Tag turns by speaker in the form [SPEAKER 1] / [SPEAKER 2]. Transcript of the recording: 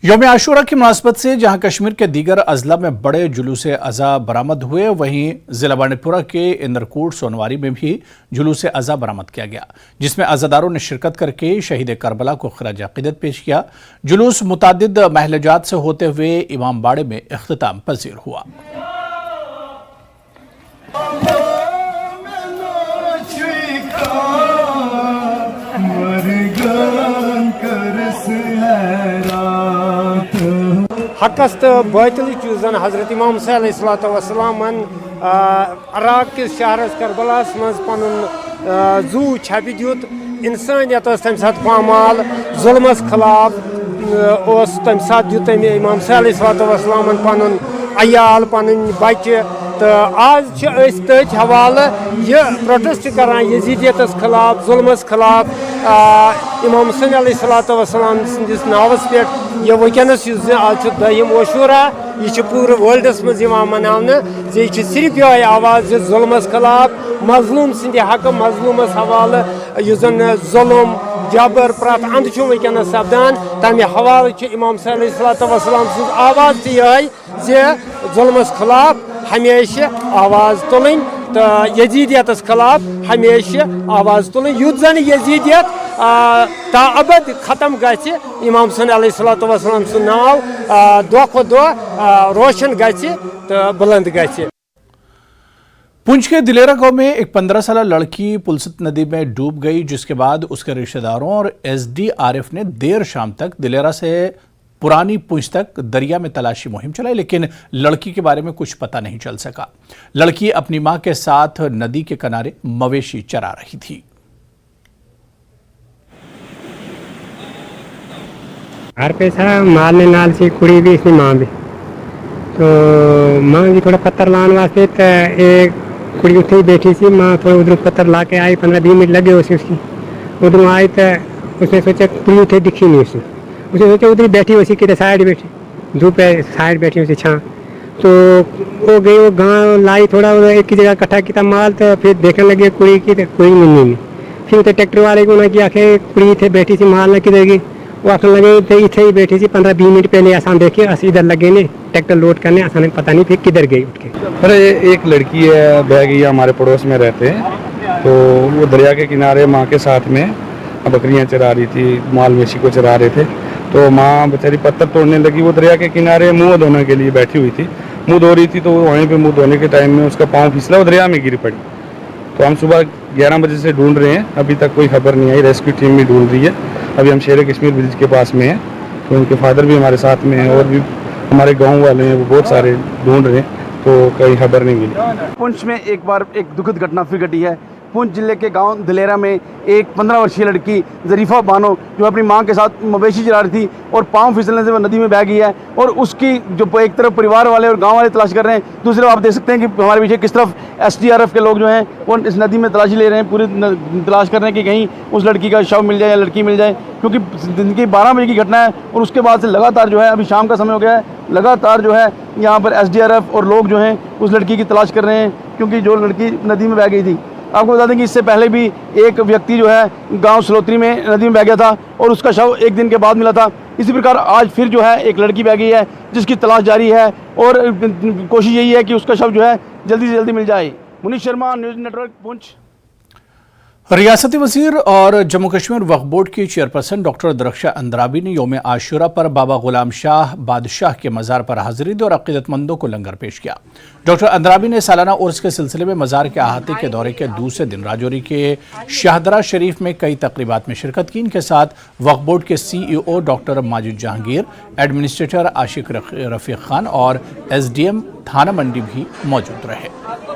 [SPEAKER 1] यौम आशूरा की मुनासबत से जहां कश्मीर के दीगर अजला में बड़े जुलूस अज़ा बरामद हुए, वहीं जिला बांडीपुरा के इंदरकोट सोनवारी में भी जुलूस अज़ा बरामद किया गया, जिसमें अज़ादारों ने शिरकत करके शहीद करबला को खिराज अक़ीदत पेश किया। जुलूस मुतादिद महलजात से होते हुए इमाम बाड़े में इख्तिताम पजीर हुआ।
[SPEAKER 2] हकस तो बातिल जन हजरत इमाम सल्लल्लाहु अराक किस शहरस करबलास मज पन जू छपि दित इंसानियत तम सात पामाल जुल्मस खिलाफ तम सात दित इमाम सल्लल्लाहु पन अयाल पन बच्चे तो आज तथ हवाले यह प्रोटेस्ट करान यजीदियतस खिलाफ जुल्मस खिलाफ इमाम सल्लल्लाहु सदिस नावस पे यह वनस आज दम आशूरा यह पूरे वर्ल्डस मज मनाने यह सिर्फ ये आवाज़ जुल्मस खिलाफ मजलूम सद हक मजलूमस हवाले जन जुल्म जबर प्रत अंद वनस सपदान तमें हवाले इमाम सल्लल्लाहु आवाज़ ये जुल्मस खिलाफ हमेशा आवाज़ तुलन तो यजीदियतस खिलाफ हमेशा आवाज़ तुलन युत जन यजीदियत ताअबद खत्म गि इमाम सल्लल्लाहु सु नाव दो खो दो रोशन गि तो बुलंद गि।
[SPEAKER 1] पुंछ के दिलेरा गांव में एक 15 साल लड़की पुलसत नदी में डूब गई, जिसके बाद उसके रिश्तेदारों और SDRF ने देर शाम तक दिलेरा से पुरानी पुंछ तक दरिया में तलाशी मुहिम चलाई, लेकिन लड़की के बारे में कुछ पता नहीं चल सका। लड़की अपनी मां के साथ नदी के किनारे मवेशी चरा रही थी।
[SPEAKER 3] हर पैसा माल ने नाल से कुड़ी भी इसकी मां भी तो मां भी थोड़ा पत्थर लाने वास्ते तो एक कुड़ी उठे ही बैठी सी। मां थोड़ा उधर पत्थर ला के आई, 15-20 मिनट लगे उसे उसकी उधर आई तो उसने सोचा कुड़ी उठे दिखी नहीं उसने सोचा उधर बैठी उसी की साइड बैठी धूप है साइड बैठी उसी छाँ तो वो गई वो गाँव लाई थोड़ा एक ही जगह इकट्ठा किया माल तो फिर देखने लगे कुड़ी की तो कुड़ी मिलनी नहीं। फिर उसे ट्रैक्टर वाले को उन्हें आखे कुड़ी थे बैठी सी माल न किधर गई वो आखने लगे तो इतने ही बैठी थी 15-20 मिनट पहले आसान देखे अस इधर लगे ने ट्रैक्टर लोड करने आसान पता नहीं फिर किधर गई उठ के।
[SPEAKER 4] अरे एक लड़की है बह गई, हमारे पड़ोस में रहते हैं तो वो दरिया के किनारे माँ के साथ में बकरियाँ चरा रही थी, माल मवेशी को चरा रहे थे तो माँ बेचारी पत्थर तोड़ने लगी। वो दरिया के किनारे मुँह धोने के लिए बैठी हुई थी, मुँह धो रही थी तो वहीं पर मुँह धोने के टाइम में उसका पाँव फिसला, वो दरिया में गिर पड़ी। तो हम सुबह 11 बजे से ढूंढ रहे हैं, अभी तक कोई खबर नहीं आई। रेस्क्यू टीम भी ढूंढ रही है। अभी हम शेर कश्मीर ब्रिज के पास में हैं तो उनके फादर भी हमारे साथ में हैं और भी हमारे गांव वाले हैं, वो बहुत सारे ढूंढ रहे हैं तो कहीं खबर नहीं मिली।
[SPEAKER 5] पुंछ में एक बार एक दुखद घटना फिर घटी है। पुंछ जिले के गांव दिलेरा में एक 15 वर्षीय लड़की जरीफा बानो जो अपनी मां के साथ मवेशी चरा रही थी और पांव फिसलने से वो नदी में बह गई है और उसकी जो एक तरफ परिवार वाले और गांव वाले तलाश कर रहे हैं, दूसरी तरफ आप देख सकते हैं कि हमारे पीछे किस तरफ SDRF के लोग जो हैं वो इस नदी में तलाशी ले रहे हैं, पूरी तलाश कर रहे हैं कि कहीं उस लड़की का शव मिल जाए या लड़की मिल जाए, क्योंकि दिन की 12 बजे की घटना है और उसके बाद से लगातार जो है अभी शाम का समय हो गया है, लगातार जो है यहाँ पर SDRF और लोग जो हैं उस लड़की की तलाश कर रहे हैं, क्योंकि जो लड़की नदी में बह गई थी। आपको बता दें कि इससे पहले भी एक व्यक्ति जो है गांव सलोत्री में नदी में बह गया था और उसका शव एक दिन के बाद मिला था। इसी प्रकार आज फिर जो है एक लड़की बह गई है जिसकी तलाश जारी है और कोशिश यही है कि उसका शव जो है जल्दी से जल्दी मिल जाए। Munish Sharma, news network, Poonch.
[SPEAKER 1] रियासती वजीर और जम्मू कश्मीर वक्फ बोर्ड की चेयरपर्सन डॉक्टर दरख्शां अंद्राबी ने यौम आशूरा पर बाबा गुलाम शाह बादशाह के मज़ार पर हाजिरी दी और अक़ीदतमंदों को लंगर पेश किया। डॉक्टर अंद्राबी ने सालाना उर्स के सिलसिले में मज़ार के अहाते के दौरे के दूसरे दिन राजौरी के शाहदरा शरीफ में कई तकरीबात में शिरकत की। इनके साथ वक्फ बोर्ड के CEO doctor Majid Jahangir, administrator Aashiq Rafiq Khan और SDM थाना मंडी भी मौजूद रहे।